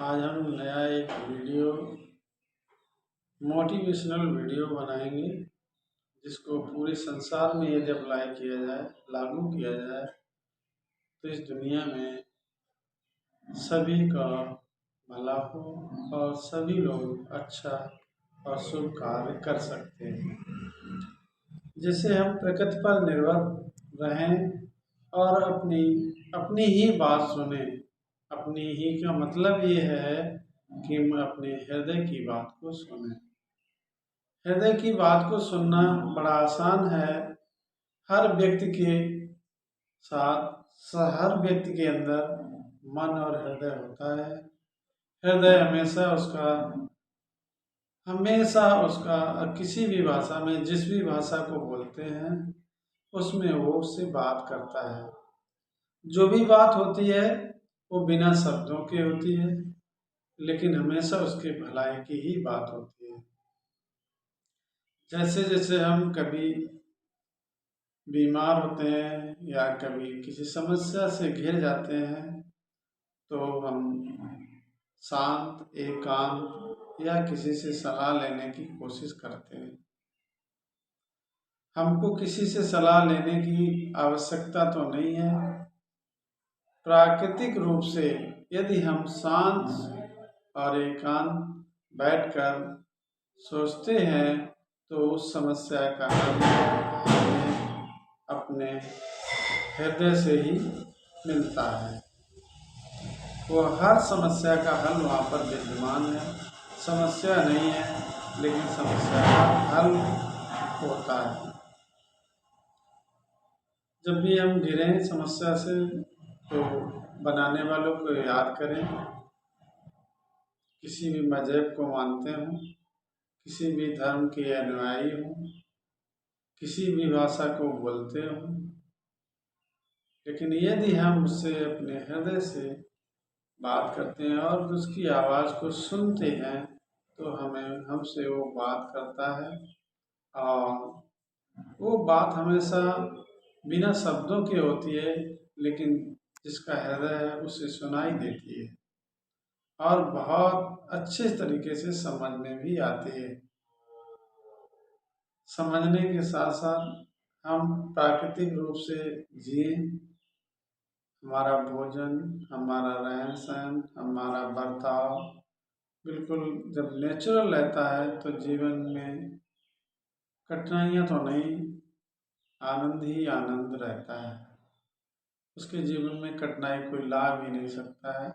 आज हम नया एक मोटिवेशनल वीडियो बनाएंगे जिसको पूरे संसार में यदि अप्लाई किया जाए, लागू किया जाए तो इस दुनिया में सभी का भला हो और सभी लोग अच्छा और शुभ कार्य कर सकते हैं। जिससे हम प्रकृति पर निर्भर रहें और अपनी अपनी ही बात सुने। अपनी ही का मतलब ये है कि हम अपने हृदय की बात को सुने। हृदय की बात को सुनना बड़ा आसान है। हर व्यक्ति के हर व्यक्ति के अंदर मन और हृदय होता है। हृदय हमेशा उसका किसी भी भाषा में जिस भी भाषा को बोलते हैं उसमें वो उससे बात करता है। जो भी बात होती है वो बिना शब्दों के होती है, लेकिन हमेशा उसके भलाई की ही बात होती है। जैसे जैसे हम कभी बीमार होते हैं या कभी किसी समस्या से घिर जाते हैं तो हम शांत, एकांत या किसी से सलाह लेने की कोशिश करते हैं। हमको किसी से सलाह लेने की आवश्यकता तो नहीं है। प्राकृतिक रूप से यदि हम शांत और एकांत बैठकर सोचते हैं तो उस समस्या का हल हमें अपने हृदय से ही मिलता है। वो हर समस्या का हल वहाँ पर विद्यमान है। समस्या नहीं है लेकिन समस्या का हल होता है। जब भी हम घिरें समस्या से तो बनाने वालों को याद करें। किसी भी मजहब को मानते हों, किसी भी धर्म के अनुयायी हों, किसी भी भाषा को बोलते हों, लेकिन यदि हम उससे अपने हृदय से बात करते हैं और उसकी आवाज़ को सुनते हैं तो हमसे वो बात करता है और वो बात हमेशा बिना शब्दों के होती है, लेकिन जिसका हृदय है उसे सुनाई देती है और बहुत अच्छे तरीके से समझ में भी आती है। समझने के साथ साथ हम प्राकृतिक रूप से जिए। हमारा भोजन, हमारा रहन सहन, हमारा बर्ताव बिल्कुल जब नेचुरल रहता है तो जीवन में कठिनाइयाँ तो नहीं, आनंद ही आनंद रहता है। उसके जीवन में कठिनाई कोई ला भी नहीं सकता है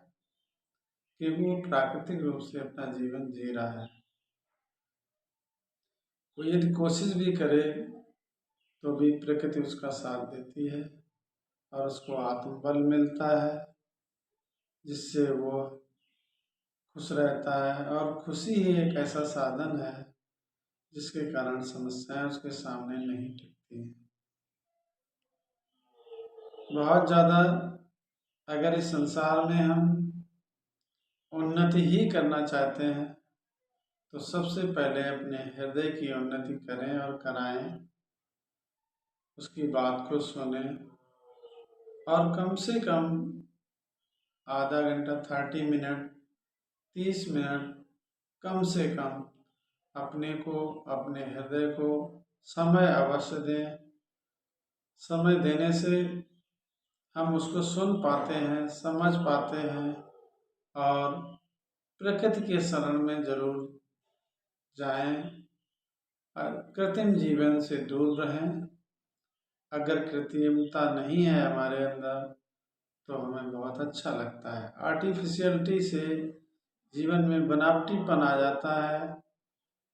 कि वो प्राकृतिक रूप से अपना जीवन जी रहा है। वो यदि कोशिश भी करे तो भी प्रकृति उसका साथ देती है और उसको आत्मबल मिलता है, जिससे वो खुश रहता है। और खुशी ही एक ऐसा साधन है जिसके कारण समस्याएं उसके सामने नहीं टिकती हैं। बहुत ज़्यादा अगर इस संसार में हम उन्नति ही करना चाहते हैं तो सबसे पहले अपने हृदय की उन्नति करें और कराएं। उसकी बात को सुने और कम से कम आधा घंटा, 30 मिनट, 30 मिनट कम से कम अपने को, अपने हृदय को समय अवश्य दें। समय देने से हम उसको सुन पाते हैं, समझ पाते हैं और प्रकृति के शरण में जरूर जाएं। कृत्रिम जीवन से दूर रहें। अगर कृत्रिमता नहीं है हमारे अंदर तो हमें बहुत अच्छा लगता है। आर्टिफिशियलिटी से जीवन में बनावटीपन आ जाता है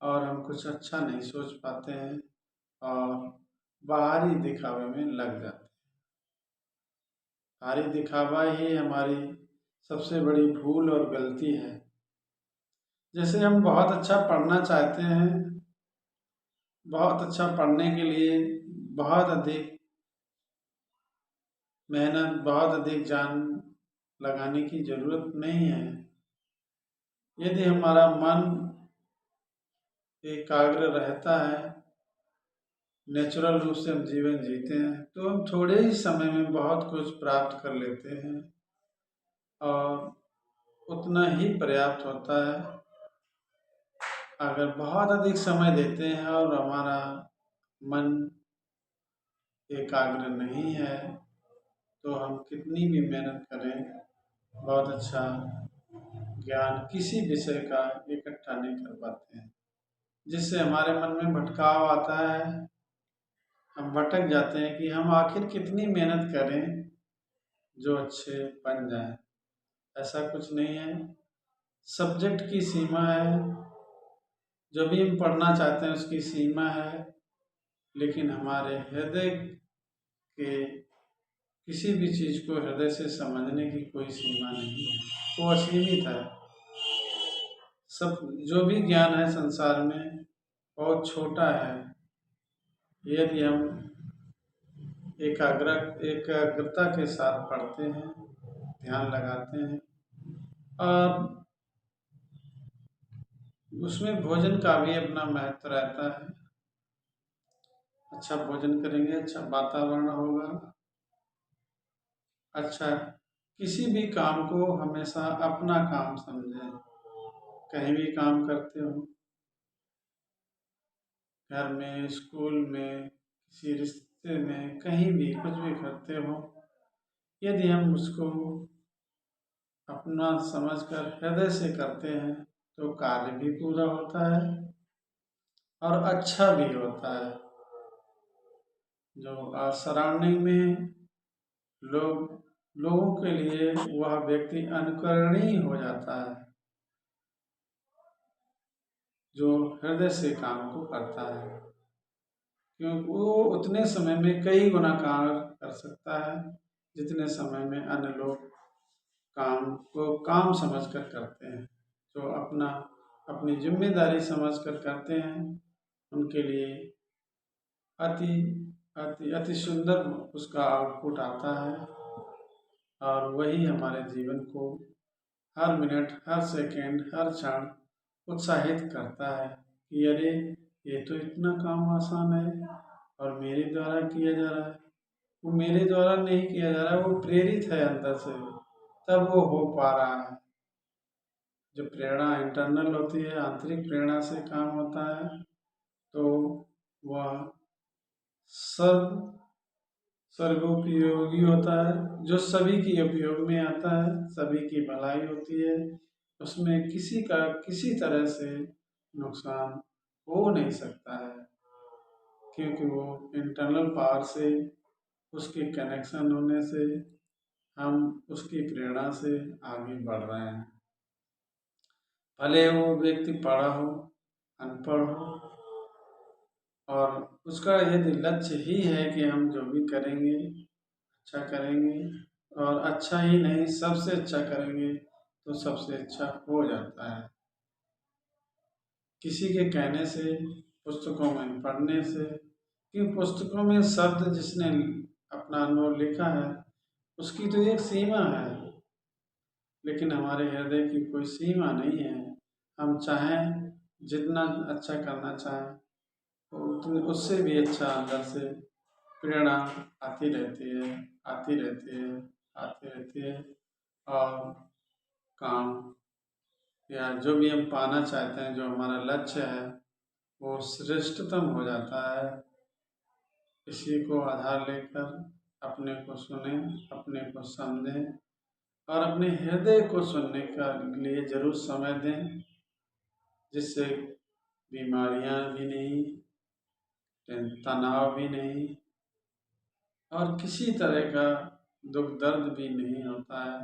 और हम कुछ अच्छा नहीं सोच पाते हैं और बाहरी दिखावे में लग जाते हैं। बाहरी दिखावा ही हमारी सबसे बड़ी भूल और गलती है। जैसे हम बहुत अच्छा पढ़ना चाहते हैं, बहुत अच्छा पढ़ने के लिए बहुत अधिक मेहनत, बहुत अधिक जान लगाने की जरूरत नहीं है। यदि हमारा मन एकाग्र रहता है, नेचुरल रूप से हम जीवन जीते हैं तो हम थोड़े ही समय में बहुत कुछ प्राप्त कर लेते हैं और उतना ही पर्याप्त होता है। अगर बहुत अधिक समय देते हैं और हमारा मन एकाग्र नहीं है तो हम कितनी भी मेहनत करें, बहुत अच्छा ज्ञान किसी विषय का इकट्ठा नहीं कर पाते हैं, जिससे हमारे मन में भटकाव आता है। हम भटक जाते हैं कि हम आखिर कितनी मेहनत करें जो अच्छे बन जाएं। ऐसा कुछ नहीं है। सब्जेक्ट की सीमा है, जो भी हम पढ़ना चाहते हैं उसकी सीमा है, लेकिन हमारे हृदय के किसी भी चीज़ को हृदय से समझने की कोई सीमा नहीं है, वो असीमित है। सब जो भी ज्ञान है संसार में बहुत छोटा है। यदि हम एकाग्रता के साथ पढ़ते हैं, ध्यान लगाते हैं और उसमें भोजन का भी अपना महत्व रहता है। अच्छा भोजन करेंगे, अच्छा वातावरण होगा, अच्छा किसी भी काम को हमेशा अपना काम समझें। कहीं भी काम करते हो, घर में, स्कूल में, किसी रिश्ते में, कहीं भी कुछ भी करते हो, यदि हम उसको अपना समझकर हृदय से करते हैं तो कार्य भी पूरा होता है और अच्छा भी होता है। जो सराउंडिंग में लोगों के लिए वह व्यक्ति अनुकरणीय हो जाता है जो हृदय से काम को करता है, क्योंकि वो उतने समय में कई गुना कार्य कर सकता है जितने समय में अन्य लोग काम को काम समझकर करते हैं। जो अपनी जिम्मेदारी समझकर करते हैं उनके लिए अति अति अति सुंदर उसका आउटपुट आता है और वही हमारे जीवन को हर मिनट, हर सेकंड, हर क्षण उत्साहित करता है कि अरे ये तो इतना काम आसान है और मेरे द्वारा किया जा रहा है। वो मेरे द्वारा नहीं किया जा रहा है, वो प्रेरित है अंदर से, तब वो हो पा रहा है। जो प्रेरणा इंटरनल होती है, आंतरिक प्रेरणा से काम होता है, तो वह सर्वोपयोगी होता है, जो सभी की उपयोग में आता है, सभी की भलाई होती है। उसमें किसी का किसी तरह से नुकसान हो नहीं सकता है, क्योंकि वो इंटरनल पावर से, उसके कनेक्शन होने से हम उसकी प्रेरणा से आगे बढ़ रहे हैं। भले वो व्यक्ति पढ़ा हो, अनपढ़ हो, और उसका यदि लक्ष्य ही है कि हम जो भी करेंगे अच्छा करेंगे और अच्छा ही नहीं सबसे अच्छा करेंगे तो सबसे अच्छा हो जाता है। किसी के कहने से, पुस्तकों में पढ़ने से, कि पुस्तकों में शब्द जिसने अपना अनुभव लिखा है उसकी तो एक सीमा है, लेकिन हमारे हृदय की कोई सीमा नहीं है। हम चाहें जितना अच्छा करना चाहें उससे भी अच्छा अंदर से प्रेरणा आती रहती है, आती रहती है, आती रहती है और काम या जो भी हम पाना चाहते हैं, जो हमारा लक्ष्य है, वो श्रेष्ठतम हो जाता है। इसी को आधार लेकर अपने को सुने, अपने को समझें और अपने हृदय को सुनने का लिए जरूर समय दें, जिससे बीमारियां भी नहीं, तनाव भी नहीं और किसी तरह का दुख दर्द भी नहीं होता है।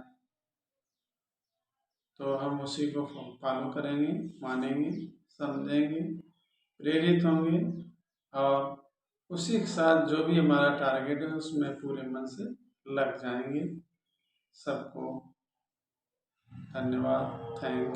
तो हम उसी को फॉलो करेंगे, मानेंगे, समझेंगे, प्रेरित होंगे और उसी के साथ जो भी हमारा टारगेट है उसमें पूरे मन से लग जाएंगे। सबको धन्यवाद, थैंक